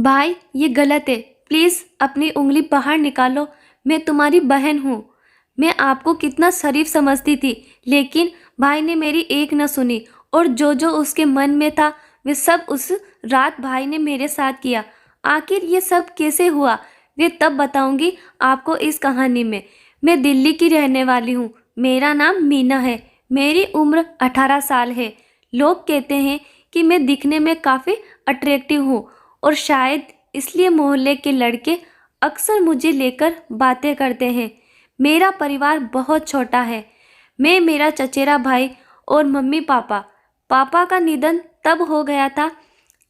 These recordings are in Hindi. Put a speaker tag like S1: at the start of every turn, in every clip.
S1: भाई ये गलत है, प्लीज़ अपनी उंगली बाहर निकालो। मैं तुम्हारी बहन हूँ। मैं आपको कितना शरीफ समझती थी, लेकिन भाई ने मेरी एक न सुनी और जो जो उसके मन में था वे सब उस रात भाई ने मेरे साथ किया। आखिर ये सब कैसे हुआ वे तब बताऊंगी आपको इस कहानी में। मैं दिल्ली की रहने वाली हूँ। मेरा नाम मीना है। मेरी उम्र 18 साल है। लोग कहते हैं कि मैं दिखने में काफ़ी अट्रैक्टिव हूँ और शायद इसलिए मोहल्ले के लड़के अक्सर मुझे लेकर बातें करते हैं। मेरा परिवार बहुत छोटा है। मैं, मेरा चचेरा भाई और मम्मी पापा। पापा का निधन तब हो गया था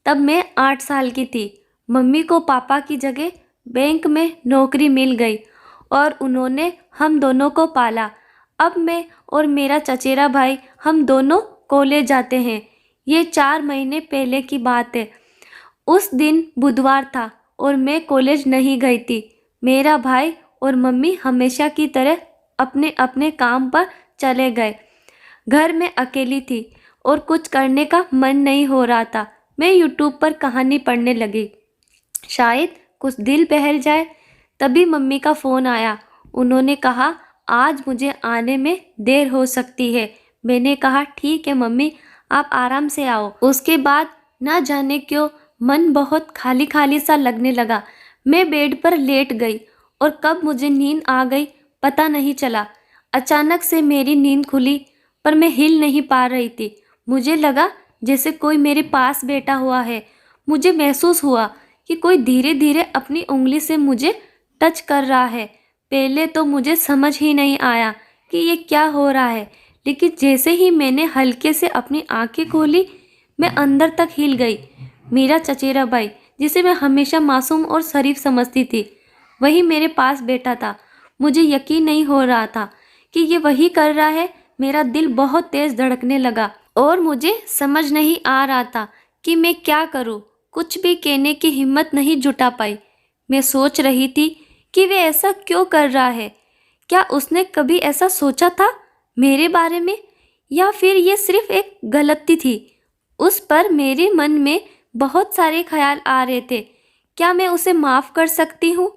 S1: तब मैं 8 साल की थी। मम्मी को पापा की जगह बैंक में नौकरी मिल गई और उन्होंने हम दोनों को पाला। अब मैं और मेरा चचेरा भाई हम दोनों कॉलेज जाते हैं। ये 4 महीने पहले की बात है। उस दिन बुधवार था और मैं कॉलेज नहीं गई थी। मेरा भाई और मम्मी हमेशा की तरह अपने अपने काम पर चले गए। घर में अकेली थी और कुछ करने का मन नहीं हो रहा था। मैं यूट्यूब पर कहानी पढ़ने लगी, शायद कुछ दिल बहल जाए। तभी मम्मी का फ़ोन आया। उन्होंने कहा आज मुझे आने में देर हो सकती है। मैंने कहा ठीक है मम्मी, आप आराम से आओ। उसके बाद ना जाने क्यों मन बहुत खाली खाली सा लगने लगा। मैं बेड पर लेट गई और कब मुझे नींद आ गई पता नहीं चला। अचानक से मेरी नींद खुली पर मैं हिल नहीं पा रही थी। मुझे लगा जैसे कोई मेरे पास बैठा हुआ है। मुझे महसूस हुआ कि कोई धीरे धीरे अपनी उंगली से मुझे टच कर रहा है। पहले तो मुझे समझ ही नहीं आया कि ये क्या हो रहा है, लेकिन जैसे ही मैंने हल्के से अपनी आंखें खोली मैं अंदर तक हिल गई। मेरा चचेरा भाई, जिसे मैं हमेशा मासूम और शरीफ समझती थी, वही मेरे पास बैठा था। मुझे यकीन नहीं हो रहा था कि ये वही कर रहा है। मेरा दिल बहुत तेज धड़कने लगा और मुझे समझ नहीं आ रहा था कि मैं क्या करूं। कुछ भी कहने की हिम्मत नहीं जुटा पाई। मैं सोच रही थी कि वे ऐसा क्यों कर रहा है। क्या उसने कभी ऐसा सोचा था मेरे बारे में, या फिर ये सिर्फ एक गलती थी। उस पर मेरे मन में बहुत सारे ख्याल आ रहे थे। क्या मैं उसे माफ़ कर सकती हूँ?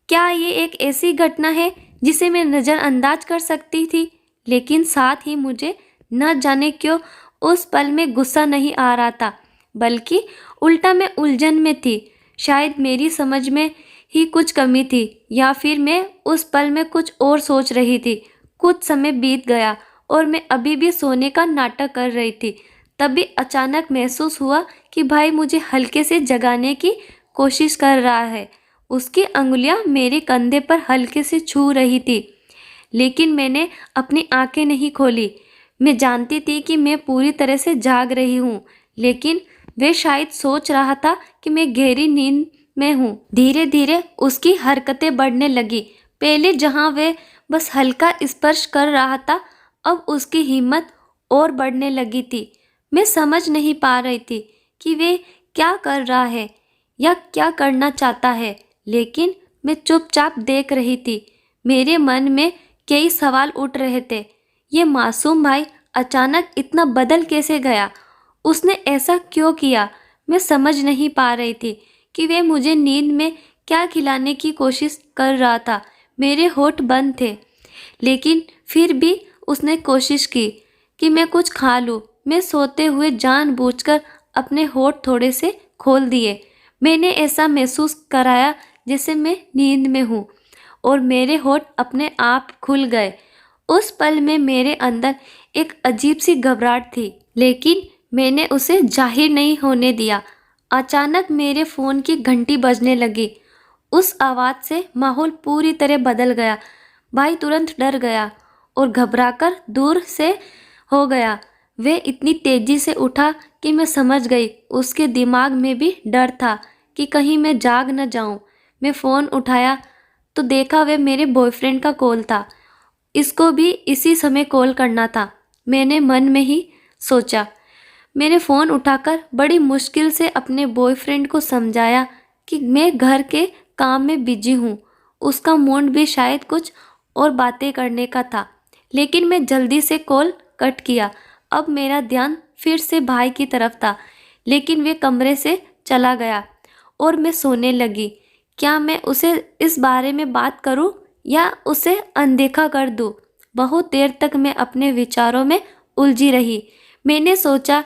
S1: क्या ये एक ऐसी घटना है जिसे मैं नज़रअंदाज कर सकती थी? लेकिन साथ ही मुझे न जाने क्यों उस पल में गुस्सा नहीं आ रहा था, बल्कि उल्टा मैं उलझन में थी। शायद मेरी समझ में ही कुछ कमी थी, या फिर मैं उस पल में कुछ और सोच रही थी। कुछ समय बीत गया और मैं अभी भी सोने का नाटक कर रही थी। तभी अचानक महसूस हुआ कि भाई मुझे हल्के से जगाने की कोशिश कर रहा है। उसकी अंगुलियां मेरे कंधे पर हल्के से छू रही थी, लेकिन मैंने अपनी आंखें नहीं खोली। मैं जानती थी कि मैं पूरी तरह से जाग रही हूँ, लेकिन वह शायद सोच रहा था कि मैं गहरी नींद में हूँ। धीरे धीरे उसकी हरकतें बढ़ने लगी। पहले जहाँ वह बस हल्का स्पर्श कर रहा था, अब उसकी हिम्मत और बढ़ने लगी थी। मैं समझ नहीं पा रही थी कि वे क्या कर रहा है या क्या करना चाहता है, लेकिन मैं चुपचाप देख रही थी। मेरे मन में कई सवाल उठ रहे थे। ये मासूम भाई अचानक इतना बदल कैसे गया? उसने ऐसा क्यों किया? मैं समझ नहीं पा रही थी कि वे मुझे नींद में क्या खिलाने की कोशिश कर रहा था। मेरे होठ बंद थे, लेकिन फिर भी उसने कोशिश की कि मैं कुछ खा लूँ। मैं सोते हुए जानबूझकर अपने होठ थोड़े से खोल दिए। मैंने ऐसा महसूस कराया जैसे मैं नींद में हूँ और मेरे होठ अपने आप खुल गए। उस पल में मेरे अंदर एक अजीब सी घबराहट थी, लेकिन मैंने उसे जाहिर नहीं होने दिया। अचानक मेरे फ़ोन की घंटी बजने लगी। उस आवाज़ से माहौल पूरी तरह बदल गया। भाई तुरंत डर गया और घबराकर दूर से हो गया। वह इतनी तेज़ी से उठा कि मैं समझ गई उसके दिमाग में भी डर था कि कहीं मैं जाग न जाऊं। मैं फ़ोन उठाया तो देखा वह मेरे बॉयफ्रेंड का कॉल था। इसको भी इसी समय कॉल करना था। मैंने मन में ही सोचा। मैंने फ़ोन उठाकर बड़ी मुश्किल से अपने बॉयफ्रेंड को समझाया कि मैं घर के काम में बिजी हूँ। उसका मूड भी शायद कुछ और बातें करने का था, लेकिन मैं जल्दी से कॉल कट किया। अब मेरा ध्यान फिर से भाई की तरफ था, लेकिन वे कमरे से चला गया और मैं सोने लगी। क्या मैं उसे इस बारे में बात करूं या उसे अनदेखा कर दूं? बहुत देर तक मैं अपने विचारों में उलझी रही। मैंने सोचा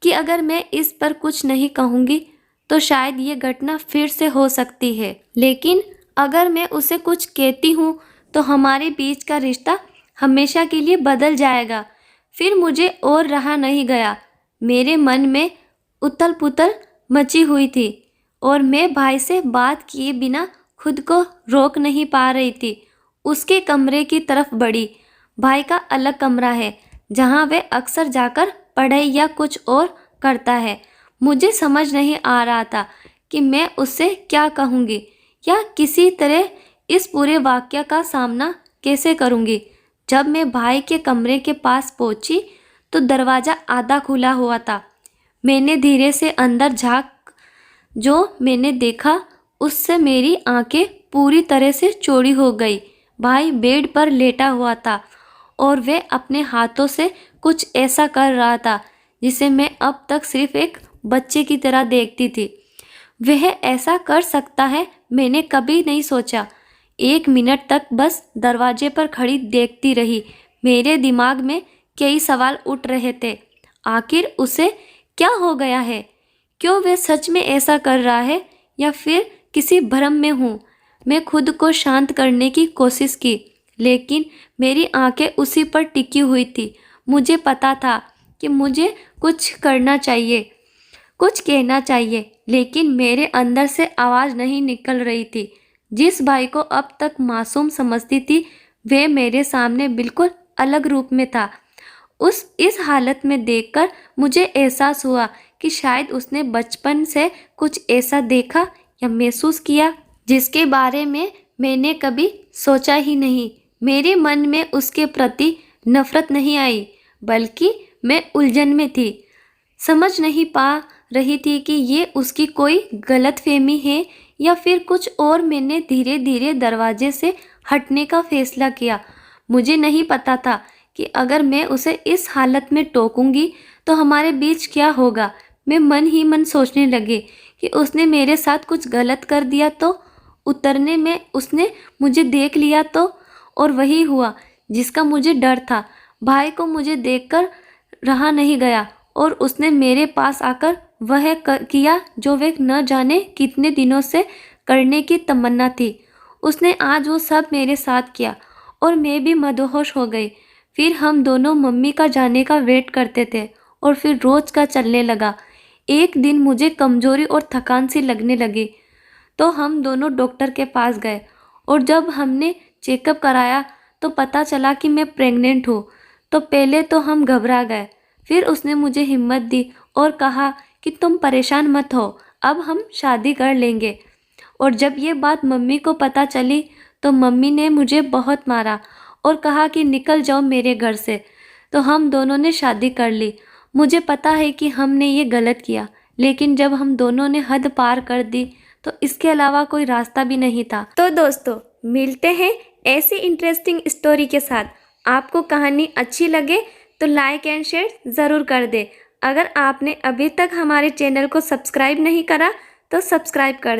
S1: कि अगर मैं इस पर कुछ नहीं कहूँगी तो शायद ये घटना फिर से हो सकती है, लेकिन अगर मैं उसे कुछ कहती हूँ तो हमारे बीच का रिश्ता हमेशा के लिए बदल जाएगा। फिर मुझे और रहा नहीं गया। मेरे मन में उथल पुथल मची हुई थी और मैं भाई से बात किए बिना खुद को रोक नहीं पा रही थी। उसके कमरे की तरफ बढ़ी। भाई का अलग कमरा है जहाँ वह अक्सर जाकर पढ़ाई या कुछ और करता है। मुझे समझ नहीं आ रहा था कि मैं उससे क्या कहूँगी या किसी तरह इस पूरे वाक़या का सामना कैसे करूँगी। जब मैं भाई के कमरे के पास पहुँची तो दरवाज़ा आधा खुला हुआ था। मैंने धीरे से अंदर झाँक जो मैंने देखा उससे मेरी आंखें पूरी तरह से चौड़ी हो गई। भाई बेड पर लेटा हुआ था और वह अपने हाथों से कुछ ऐसा कर रहा था जिसे मैं अब तक सिर्फ एक बच्चे की तरह देखती थी। वह ऐसा कर सकता है, मैंने कभी नहीं सोचा। 1 मिनट तक बस दरवाजे पर खड़ी देखती रही। मेरे दिमाग में कई सवाल उठ रहे थे। आखिर उसे क्या हो गया है? क्यों वह सच में ऐसा कर रहा है या फिर किसी भ्रम में हूँ? मैं खुद को शांत करने की कोशिश की, लेकिन मेरी आंखें उसी पर टिकी हुई थी। मुझे पता था कि मुझे कुछ करना चाहिए, कुछ कहना चाहिए, लेकिन मेरे अंदर से आवाज़ नहीं निकल रही थी। जिस भाई को अब तक मासूम समझती थी, वह मेरे सामने बिल्कुल अलग रूप में था। इस हालत में देखकर मुझे एहसास हुआ कि शायद उसने बचपन से कुछ ऐसा देखा या महसूस किया जिसके बारे में मैंने कभी सोचा ही नहीं। मेरे मन में उसके प्रति नफरत नहीं आई, बल्कि मैं उलझन में थी। समझ नहीं पा रही थी कि ये उसकी कोई गलतफहमी है या फिर कुछ और। मैंने धीरे धीरे दरवाजे से हटने का फैसला किया। मुझे नहीं पता था कि अगर मैं उसे इस हालत में टोकूंगी तो हमारे बीच क्या होगा। मैं मन ही मन सोचने लगी कि उसने मेरे साथ कुछ गलत कर दिया तो, उतरने में उसने मुझे देख लिया तो, और वही हुआ जिसका मुझे डर था। भाई को मुझे देखकर रहा नहीं गया और उसने मेरे पास आकर वह किया जो वह न जाने कितने दिनों से करने की तमन्ना थी। उसने आज वो सब मेरे साथ किया और मैं भी मदहोश हो गई। फिर हम दोनों मम्मी का जाने का वेट करते थे और फिर रोज का चलने लगा। एक दिन मुझे कमजोरी और थकान सी लगने लगी तो हम दोनों डॉक्टर के पास गए और जब हमने चेकअप कराया तो पता चला कि मैं प्रेग्नेंट हूँ। तो पहले तो हम घबरा गए, फिर उसने मुझे हिम्मत दी और कहा कि तुम परेशान मत हो, अब हम शादी कर लेंगे। और जब ये बात मम्मी को पता चली तो मम्मी ने मुझे बहुत मारा और कहा कि निकल जाओ मेरे घर से। तो हम दोनों ने शादी कर ली। मुझे पता है कि हमने ये गलत किया, लेकिन जब हम दोनों ने हद पार कर दी तो इसके अलावा कोई रास्ता भी नहीं था। तो दोस्तों, मिलते हैं ऐसी इंटरेस्टिंग स्टोरी के साथ। आपको कहानी अच्छी लगे तो लाइक एंड शेयर ज़रूर कर दे। अगर आपने अभी तक हमारे चैनल को सब्सक्राइब नहीं करा तो सब्सक्राइब कर दे।